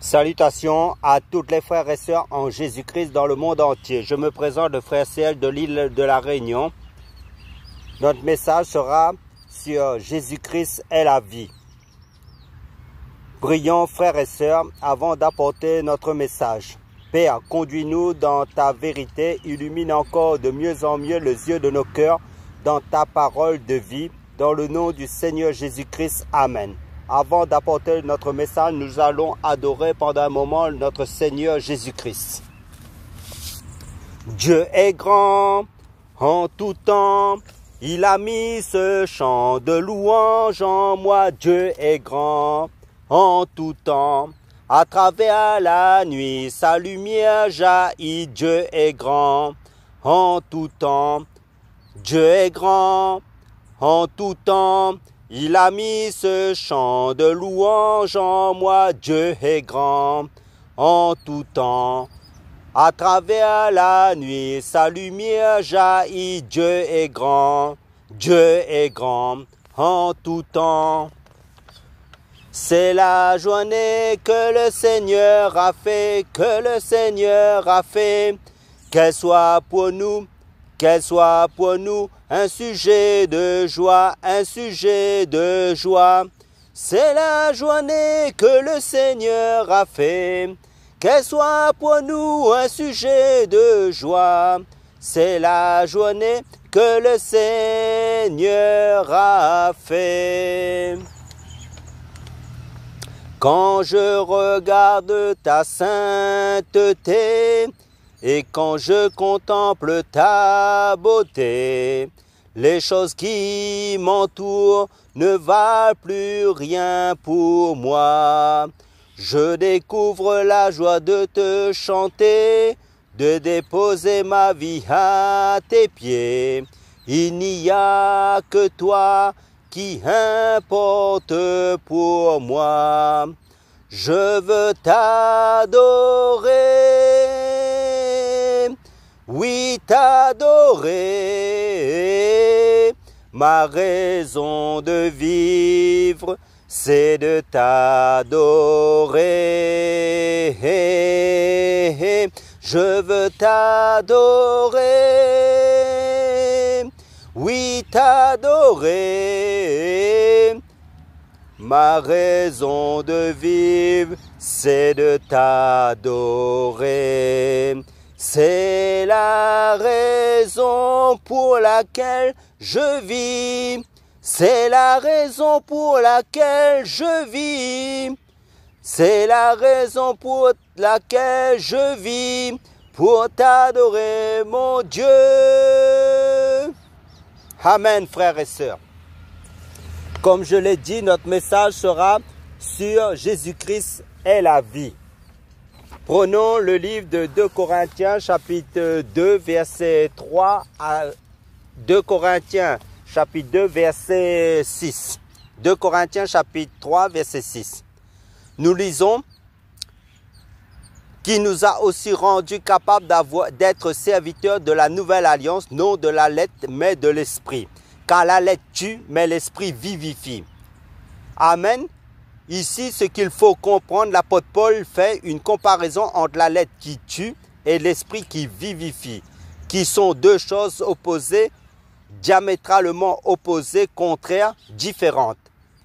Salutations à toutes les frères et sœurs en Jésus-Christ dans le monde entier. Je me présente le frère CL de l'île de la Réunion. Notre message sera sur Jésus-Christ est la vie. Prions frères et sœurs avant d'apporter notre message. Père, conduis-nous dans ta vérité, illumine encore de mieux en mieux les yeux de nos cœurs dans ta parole de vie. Dans le nom du Seigneur Jésus-Christ, Amen. Avant d'apporter notre message, nous allons adorer pendant un moment notre Seigneur Jésus-Christ. Dieu est grand en tout temps, il a mis ce chant de louange en moi. Dieu est grand en tout temps, à travers la nuit, sa lumière jaillit. Dieu est grand en tout temps, Dieu est grand en tout temps. Il a mis ce chant de louange en moi. Dieu est grand en tout temps. À travers la nuit, sa lumière jaillit. Dieu est grand en tout temps. C'est la journée que le Seigneur a fait, qu'elle soit pour nous un sujet de joie, C'est la journée que le Seigneur a fait, qu'elle soit pour nous un sujet de joie. C'est la journée que le Seigneur a fait. Quand je regarde ta sainteté, et quand je contemple ta beauté, les choses qui m'entourent ne valent plus rien pour moi. Je découvre la joie de te chanter, de déposer ma vie à tes pieds. Il n'y a que toi qui importe pour moi. Je veux t'adorer, oui t'adorer. Ma raison de vivre, c'est de t'adorer. Je veux t'adorer, oui t'adorer. Ma raison de vivre, c'est de t'adorer. C'est la raison pour laquelle je vis. C'est la raison pour laquelle je vis. C'est la raison pour laquelle je vis. Pour t'adorer, mon Dieu. Amen, frères et sœurs. Comme je l'ai dit, notre message sera sur Jésus-Christ est la vie. Prenons le livre de 2 Corinthiens, chapitre 2, verset 3 à 2 Corinthiens, chapitre 2, verset 6. 2 Corinthiens, chapitre 3, verset 6. Nous lisons qui nous a aussi rendu capables d'être serviteurs de la nouvelle alliance, non de la lettre, mais de l'esprit. Car la lettre tue, mais l'esprit vivifie. Amen. Ici, ce qu'il faut comprendre, l'apôtre Paul fait une comparaison entre la lettre qui tue et l'esprit qui vivifie, qui sont deux choses opposées, diamétralement opposées, contraires, différentes.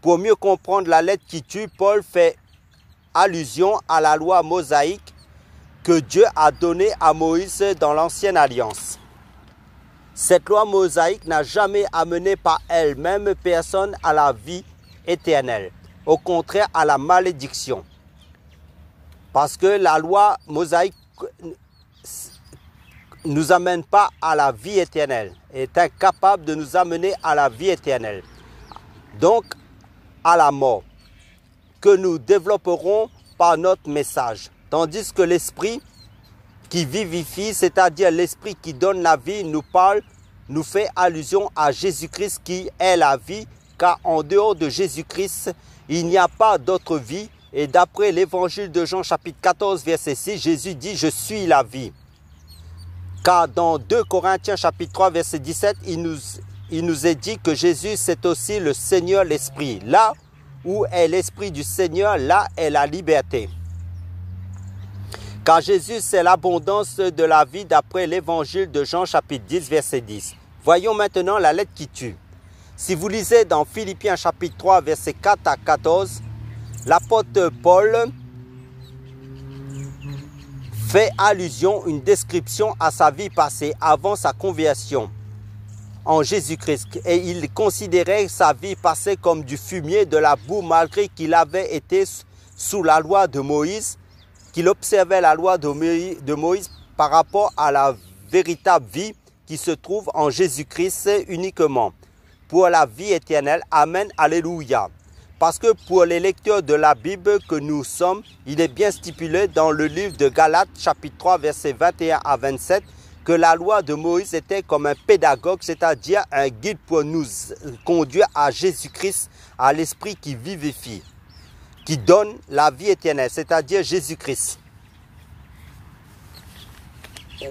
Pour mieux comprendre la lettre qui tue, Paul fait allusion à la loi mosaïque que Dieu a donnée à Moïse dans l'ancienne alliance. Cette loi mosaïque n'a jamais amené par elle-même personne à la vie éternelle. Au contraire, à la malédiction. Parce que la loi mosaïque ne nous amène pas à la vie éternelle. Elle est incapable de nous amener à la vie éternelle. Donc, à la mort. Que nous développerons par notre message. Tandis que l'esprit qui vivifie, c'est-à-dire l'esprit qui donne la vie, nous parle, nous fait allusion à Jésus-Christ qui est la vie, car en dehors de Jésus-Christ, il n'y a pas d'autre vie. Et d'après l'évangile de Jean chapitre 14 verset 6, Jésus dit « Je suis la vie ». Car dans 2 Corinthiens chapitre 3 verset 17, il nous est dit que Jésus c'est aussi le Seigneur l'Esprit. Là où est l'Esprit du Seigneur, là est la liberté. Car Jésus, c'est l'abondance de la vie d'après l'évangile de Jean chapitre 10, verset 10. Voyons maintenant la lettre qui tue. Si vous lisez dans Philippiens chapitre 3, verset 4 à 14, l'apôtre Paul fait allusion, une description à sa vie passée avant sa conversion en Jésus-Christ. Et il considérait sa vie passée comme du fumier, de la boue, malgré qu'il avait été sous la loi de Moïse, qu'il observait la loi de Moïse par rapport à la véritable vie qui se trouve en Jésus-Christ uniquement pour la vie éternelle. Amen, alléluia. Parce que pour les lecteurs de la Bible que nous sommes, il est bien stipulé dans le livre de Galates, chapitre 3, versets 21 à 27, que la loi de Moïse était comme un pédagogue, c'est-à-dire un guide pour nous conduire à Jésus-Christ, à l'Esprit qui vivifie, qui donne la vie éternelle, c'est-à-dire Jésus-Christ.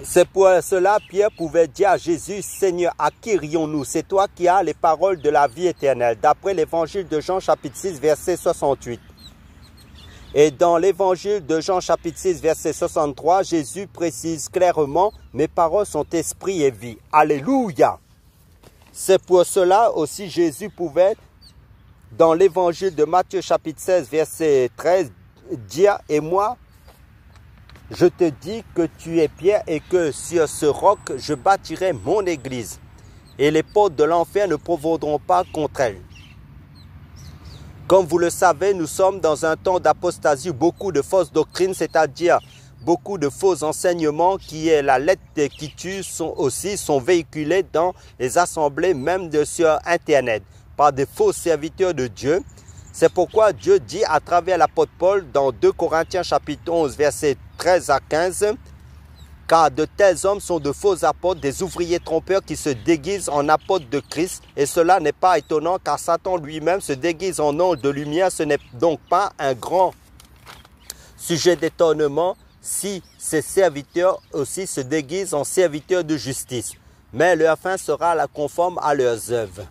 C'est pour cela Pierre pouvait dire à Jésus, Seigneur, à qui irions-nous? C'est toi qui as les paroles de la vie éternelle, d'après l'évangile de Jean chapitre 6, verset 68. Et dans l'évangile de Jean chapitre 6, verset 63, Jésus précise clairement, mes paroles sont esprit et vie. Alléluia! C'est pour cela aussi Jésus pouvait, dans l'évangile de Matthieu chapitre 16, verset 13, dire, et moi, je te dis que tu es Pierre et que sur ce roc, je bâtirai mon église. Et les portes de l'enfer ne prévaudront pas contre elle. Comme vous le savez, nous sommes dans un temps d'apostasie, beaucoup de fausses doctrines, c'est-à-dire beaucoup de faux enseignements qui est la lettre qui tue sont véhiculés dans les assemblées, même sur Internet, par des faux serviteurs de Dieu. C'est pourquoi Dieu dit à travers l'apôtre Paul dans 2 Corinthiens chapitre 11, versets 13 à 15, « Car de tels hommes sont de faux apôtres, des ouvriers trompeurs qui se déguisent en apôtres de Christ. Et cela n'est pas étonnant car Satan lui-même se déguise en ange de lumière. Ce n'est donc pas un grand sujet d'étonnement si ces serviteurs aussi se déguisent en serviteurs de justice. Mais leur fin sera conforme à leurs œuvres. »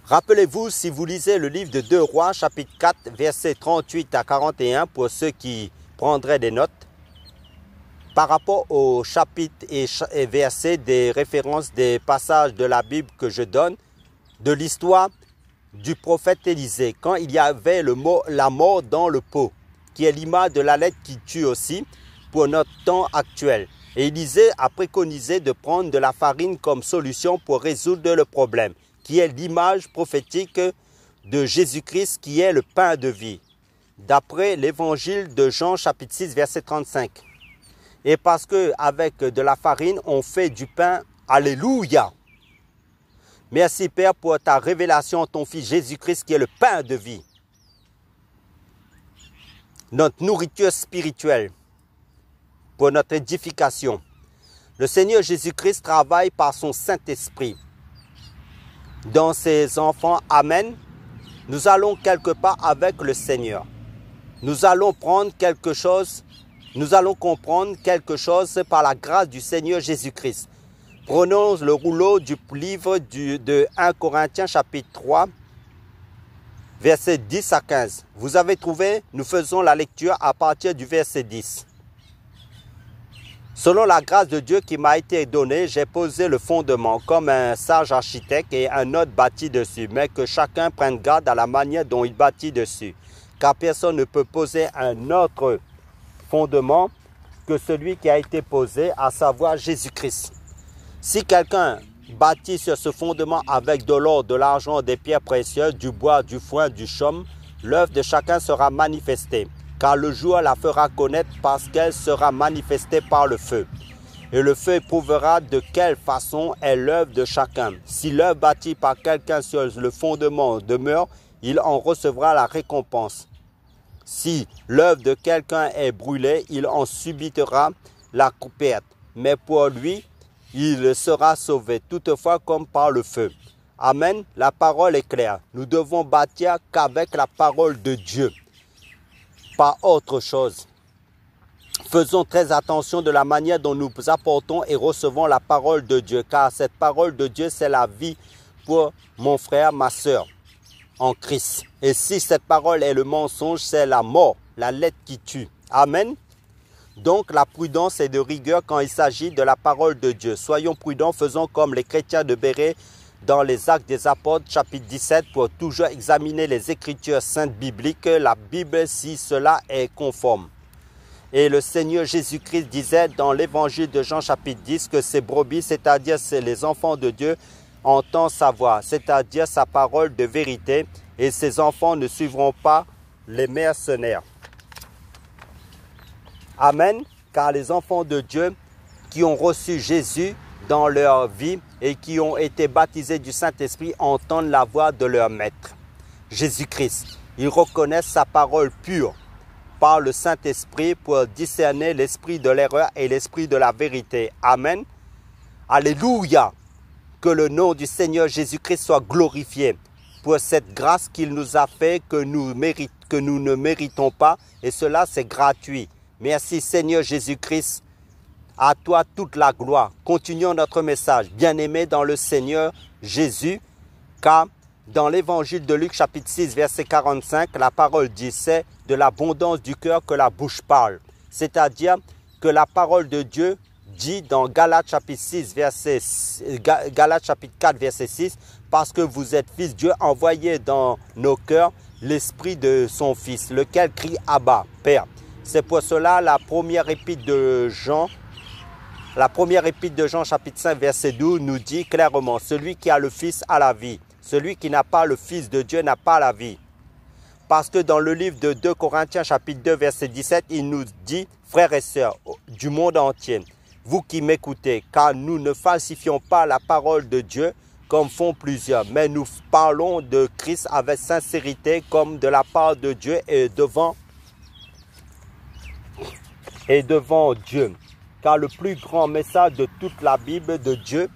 Rappelez-vous, si vous lisez le livre de 2 Rois, chapitre 4, versets 38 à 41, pour ceux qui prendraient des notes, par rapport au chapitre et versets des références des passages de la Bible que je donne, de l'histoire du prophète Élisée, quand il y avait la mort dans le pot, qui est l'image de la lettre qui tue aussi pour notre temps actuel. Et Élisée a préconisé de prendre de la farine comme solution pour résoudre le problème, qui est l'image prophétique de Jésus-Christ, qui est le pain de vie, d'après l'évangile de Jean, chapitre 6, verset 35. Et parce qu'avec de la farine, on fait du pain. Alléluia! Merci Père pour ta révélation, ton Fils Jésus-Christ, qui est le pain de vie. Notre nourriture spirituelle, pour notre édification. Le Seigneur Jésus-Christ travaille par son Saint-Esprit dans ses enfants. Amen. Nous allons quelque part avec le Seigneur. Nous allons prendre quelque chose, nous allons comprendre quelque chose par la grâce du Seigneur Jésus-Christ. Prenons le rouleau du livre de 1 Corinthiens chapitre 3, versets 10 à 15. Vous avez trouvé, nous faisons la lecture à partir du verset 10. Selon la grâce de Dieu qui m'a été donnée, j'ai posé le fondement comme un sage architecte et un autre bâtit dessus, mais que chacun prenne garde à la manière dont il bâtit dessus. Car personne ne peut poser un autre fondement que celui qui a été posé, à savoir Jésus-Christ. Si quelqu'un bâtit sur ce fondement avec de l'or, de l'argent, des pierres précieuses, du bois, du foin, du chaume, l'œuvre de chacun sera manifestée. Car le jour la fera connaître parce qu'elle sera manifestée par le feu. Et le feu éprouvera de quelle façon est l'œuvre de chacun. Si l'œuvre bâtie par quelqu'un sur le fondement demeure, il en recevra la récompense. Si l'œuvre de quelqu'un est brûlée, il en subira la perte. Mais pour lui, il sera sauvé, toutefois comme par le feu. Amen. La parole est claire. Nous devons bâtir qu'avec la parole de Dieu. Pas autre chose. Faisons très attention de la manière dont nous apportons et recevons la parole de Dieu, car cette parole de Dieu, c'est la vie pour mon frère, ma soeur, en Christ. Et si cette parole est le mensonge, c'est la mort, la lettre qui tue. Amen. Donc la prudence est de rigueur quand il s'agit de la parole de Dieu. Soyons prudents, faisons comme les chrétiens de Bérée dans les Actes des Apôtres, chapitre 17, pour toujours examiner les Écritures saintes bibliques, la Bible, si cela est conforme. Et le Seigneur Jésus-Christ disait dans l'évangile de Jean, chapitre 10, que ces brebis, c'est-à-dire c'est les enfants de Dieu, entendent sa voix, c'est-à-dire sa parole de vérité, et ces enfants ne suivront pas les mercenaires. Amen, car les enfants de Dieu qui ont reçu Jésus dans leur vie et qui ont été baptisés du Saint-Esprit entendent la voix de leur Maître, Jésus-Christ. Ils reconnaissent sa parole pure par le Saint-Esprit pour discerner l'esprit de l'erreur et l'esprit de la vérité. Amen. Alléluia. Que le nom du Seigneur Jésus-Christ soit glorifié pour cette grâce qu'il nous a fait que nous ne méritons pas. Et cela, c'est gratuit. Merci Seigneur Jésus-Christ. À toi toute la gloire. Continuons notre message. Bien-aimés dans le Seigneur Jésus, car dans l'évangile de Luc chapitre 6 verset 45, la parole dit, c'est de l'abondance du cœur que la bouche parle. C'est-à-dire que la parole de Dieu dit dans Galates chapitre 4 verset 6, parce que vous êtes fils, Dieu a envoyé dans nos cœurs l'esprit de son Fils, lequel crie Abba, Père. C'est pour cela la première épître de Jean, chapitre 5, verset 12, nous dit clairement, celui qui a le Fils a la vie. Celui qui n'a pas le Fils de Dieu n'a pas la vie. Parce que dans le livre de 2 Corinthiens, chapitre 2, verset 17, il nous dit, frères et sœurs du monde entier, vous qui m'écoutez, car nous ne falsifions pas la parole de Dieu comme font plusieurs, mais nous parlons de Christ avec sincérité comme de la part de Dieu et devant Dieu. Car le plus grand message de toute la Bible de Dieu,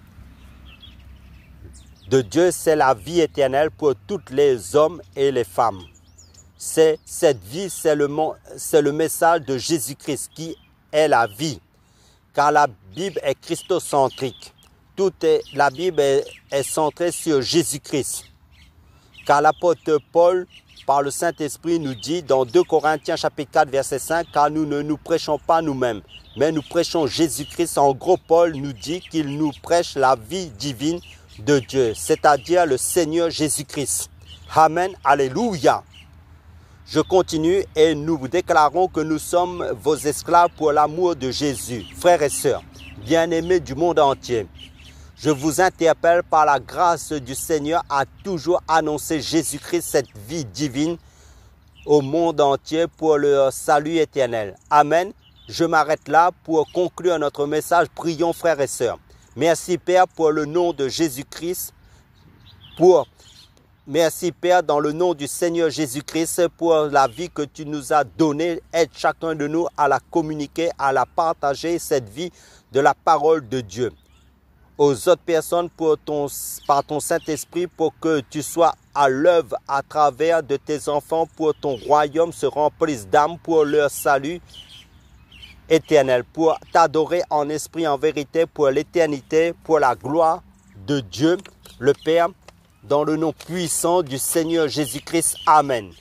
c'est la vie éternelle pour tous les hommes et les femmes. C'est cette vie, c'est le message de Jésus-Christ qui est la vie. Car la Bible est christocentrique. La Bible est centrée sur Jésus-Christ. Car l'apôtre Paul, par le Saint-Esprit, nous dit dans 2 Corinthiens chapitre 4 verset 5, car nous ne nous prêchons pas nous-mêmes, mais nous prêchons Jésus-Christ. En gros, Paul nous dit qu'il nous prêche la vie divine de Dieu, c'est-à-dire le Seigneur Jésus-Christ. Amen, alléluia. Je continue et nous déclarons que nous sommes vos esclaves pour l'amour de Jésus. Frères et sœurs, bien-aimés du monde entier, je vous interpelle par la grâce du Seigneur à toujours annoncer Jésus-Christ, cette vie divine, au monde entier pour le salut éternel. Amen. Je m'arrête là pour conclure notre message. Prions, frères et sœurs. Merci, Père, pour le nom de Jésus-Christ. Merci, Père, dans le nom du Seigneur Jésus-Christ, pour la vie que tu nous as donnée. Aide chacun de nous à la communiquer, à la partager, cette vie de la parole de Dieu aux autres personnes par ton Saint-Esprit, pour que tu sois à l'œuvre à travers de tes enfants, pour ton royaume se remplisse d'âme pour leur salut éternel, pour t'adorer en esprit, en vérité, pour l'éternité, pour la gloire de Dieu, le Père, dans le nom puissant du Seigneur Jésus-Christ. Amen.